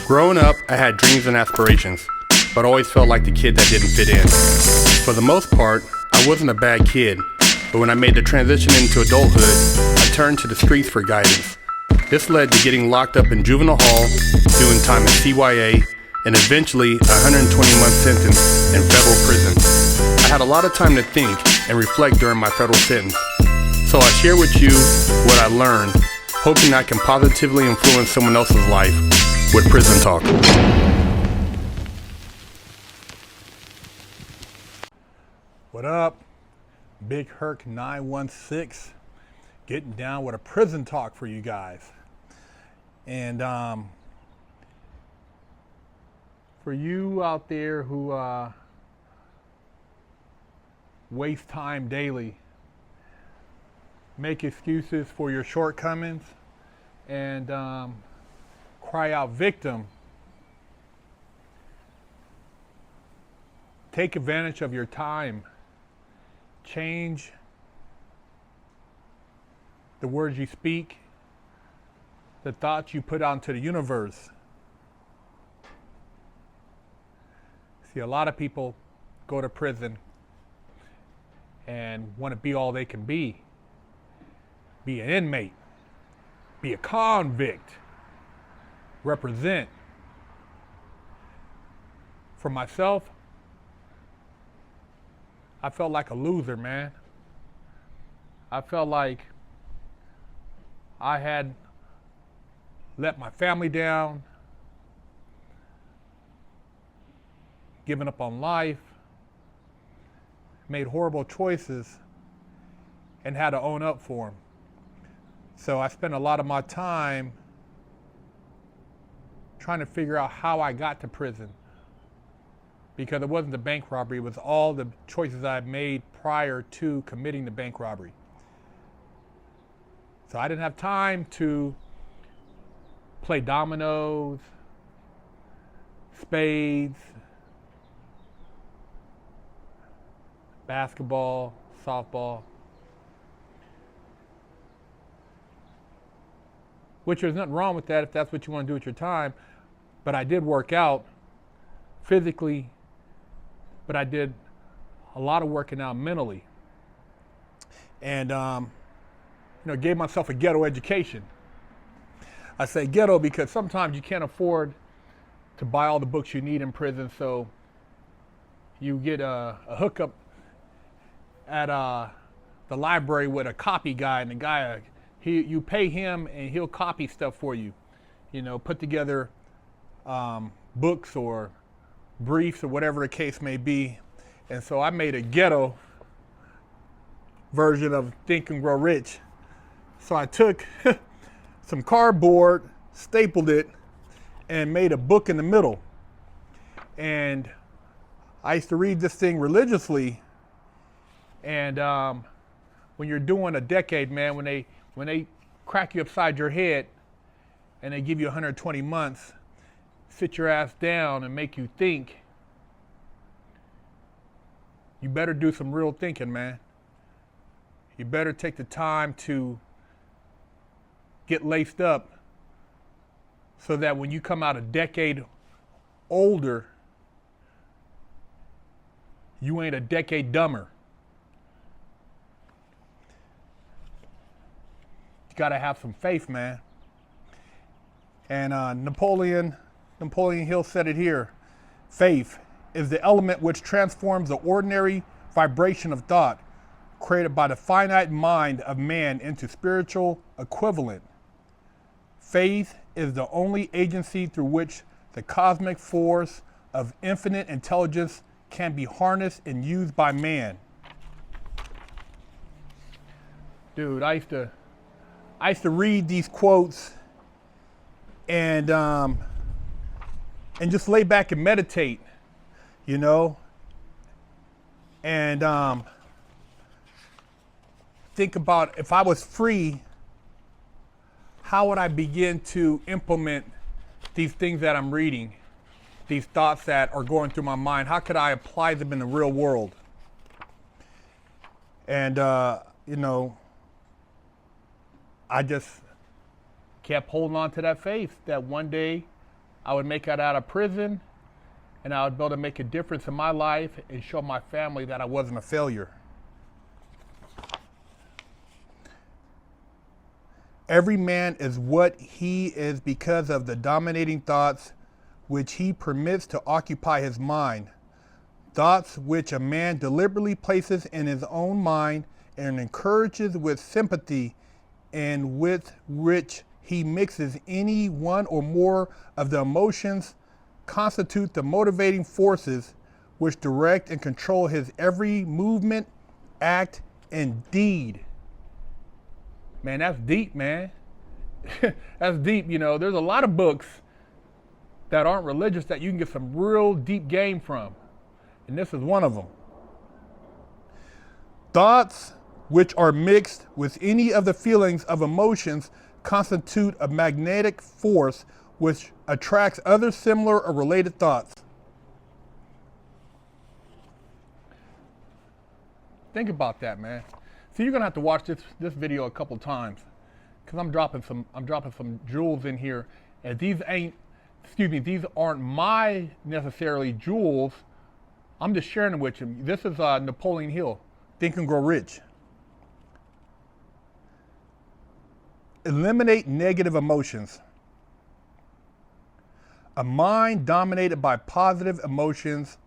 Growing up, I had dreams and aspirations, but always felt like the kid that didn't fit in. For the most part, I wasn't a bad kid, but when I made the transition into adulthood, I turned to the streets for guidance. This led to getting locked up in juvenile hall, doing time in CYA, and eventually a 120-month sentence in federal prison. I had a lot of time to think and reflect during my federal sentence, so I share with you what I learned, hoping I can positively influence someone else's life with Prison Talk. What up? Big Herc 916, getting down with a prison talk for you guys. And for you out there who waste time daily, make excuses for your shortcomings, and cry out victim, take advantage of your time. Change the words you speak, the thoughts you put out into the universe. See, a lot of people go to prison and want to be all they can be an inmate, be a convict, represent. For myself, I felt like a loser, man. I felt like I had let my family down, given up on life, made horrible choices, and had to own up for them. So I spent a lot of my time trying to figure out how I got to prison. Because it wasn't the bank robbery, it was all the choices I made prior to committing the bank robbery. So I didn't have time to play dominoes, spades, basketball, softball, which there's nothing wrong with that if that's what you want to do with your time. But I did work out physically, but I did a lot of working out mentally. And, gave myself a ghetto education. I say ghetto because sometimes you can't afford to buy all the books you need in prison, so you get a hookup at the library with a copy guy, and the guy, you pay him and he'll copy stuff for you. Put together books or briefs or whatever the case may be. And so I made a ghetto version of Think and Grow Rich. So I took some cardboard, stapled it, and made a book in the middle. And I used to read this thing religiously. And when you're doing a decade, man, when they crack you upside your head and they give you 120 months, sit your ass down and make you think, you better do some real thinking, man. You better take the time to get laced up so that when you come out a decade older, you ain't a decade dumber. You gotta have some faith, man. And Napoleon Hill said it here: faith is the element which transforms the ordinary vibration of thought created by the finite mind of man into spiritual equivalent. Faith is the only agency through which the cosmic force of infinite intelligence can be harnessed and used by man. Dude, I used to read these quotes and just lay back and meditate, and think about, if I was free, how would I begin to implement these things that I'm reading, these thoughts that are going through my mind? How could I apply them in the real world? And, I just kept holding on to that faith that one day I would make it out of prison, and I would be able to make a difference in my life and show my family that I wasn't a failure. Every man is what he is because of the dominating thoughts which he permits to occupy his mind. Thoughts which a man deliberately places in his own mind and encourages with sympathy, and with which he mixes any one or more of the emotions, constitute the motivating forces which direct and control his every movement, act, and deed. Man, that's deep, man. That's deep. You know, there's a lot of books that aren't religious that you can get some real deep game from. And this is one of them. Thoughts which are mixed with any of the feelings of emotions constitute a magnetic force which attracts other similar or related thoughts. Think about that, man. So you're gonna have to watch this video a couple times, because I'm dropping some jewels in here, and these aren't my necessarily jewels. I'm just sharing them with you. This is Napoleon Hill, Think and Grow Rich. Eliminate negative emotions. A mind dominated by positive emotions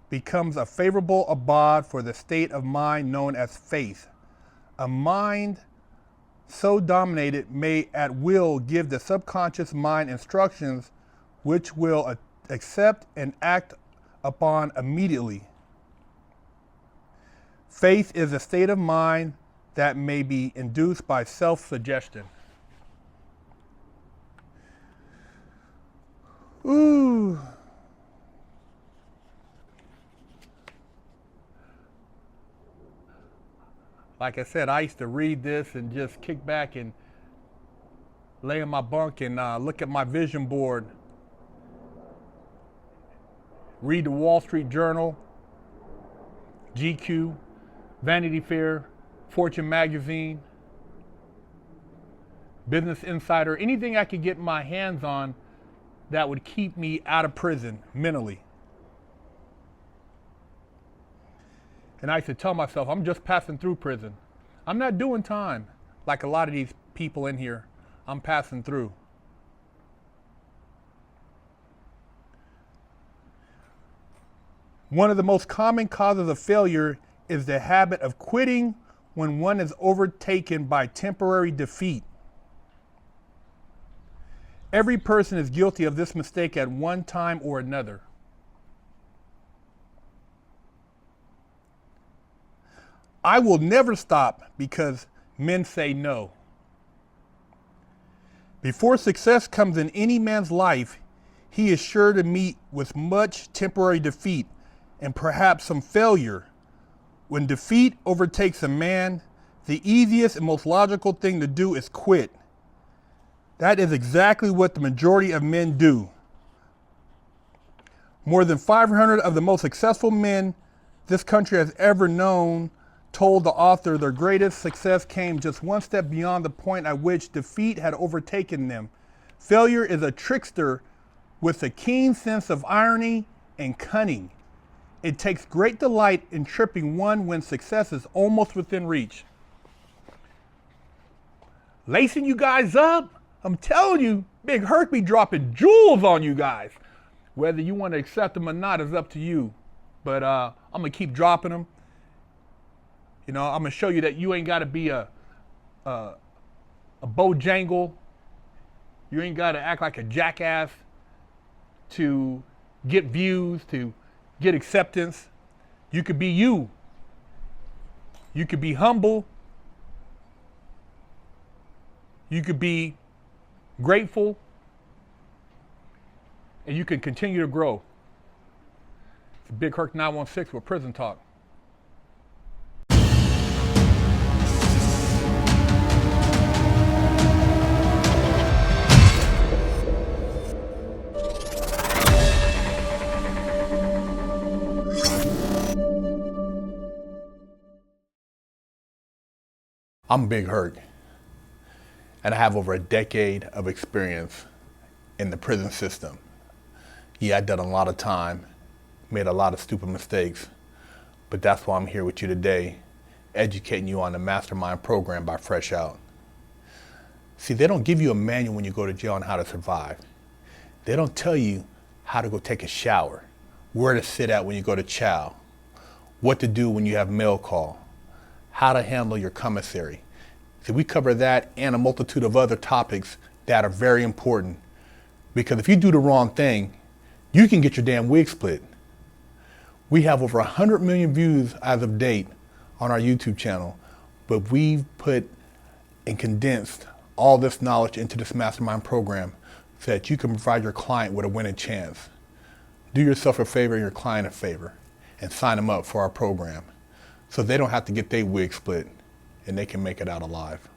becomes a favorable abode for the state of mind known as faith. A mind so dominated may at will give the subconscious mind instructions which will accept and act upon immediately. Faith is a state of mind that may be induced by self-suggestion. Ooh. Like I said, I used to read this and just kick back and lay in my bunk and look at my vision board, read the Wall Street Journal, GQ, Vanity Fair, Fortune Magazine, Business Insider, anything I could get my hands on that would keep me out of prison mentally. And I used to tell myself, I'm just passing through prison. I'm not doing time like a lot of these people in here. I'm passing through. One of the most common causes of failure is the habit of quitting when one is overtaken by temporary defeat. Every person is guilty of this mistake at one time or another. I will never stop because men say no. Before success comes in any man's life, he is sure to meet with much temporary defeat and perhaps some failure. When defeat overtakes a man, the easiest and most logical thing to do is quit. That is exactly what the majority of men do. More than 500 of the most successful men this country has ever known told the author their greatest success came just one step beyond the point at which defeat had overtaken them. Failure is a trickster with a keen sense of irony and cunning. It takes great delight in tripping one when success is almost within reach. Lacing you guys up, I'm telling you, Big Herc be dropping jewels on you guys. Whether you want to accept them or not is up to you. But I'm going to keep dropping them. You know, I'm going to show you that you ain't got to be a Bojangle. You ain't got to act like a jackass to get views, to get acceptance. You could be you. You could be humble. You could be grateful. And you can continue to grow. It's Big Herc 916 with Prison Talk. I'm Big Herc, and I have over a decade of experience in the prison system Yeah, I've done a lot of time, made a lot of stupid mistakes, but that's why I'm here with you today, educating you on the Mastermind program by Fresh Out. See, they don't give you a manual when you go to jail on how to survive. They don't tell you how to go take a shower, where to sit at when you go to chow, what to do when you have mail call, how to handle your commissary. See, we cover that and a multitude of other topics that are very important, because if you do the wrong thing, you can get your damn wig split. We have over 100 million views as of date on our YouTube channel, but we've put and condensed all this knowledge into this Mastermind program so that you can provide your client with a winning chance. Do yourself a favor and your client a favor and sign them up for our program so they don't have to get their wig split and they can make it out alive.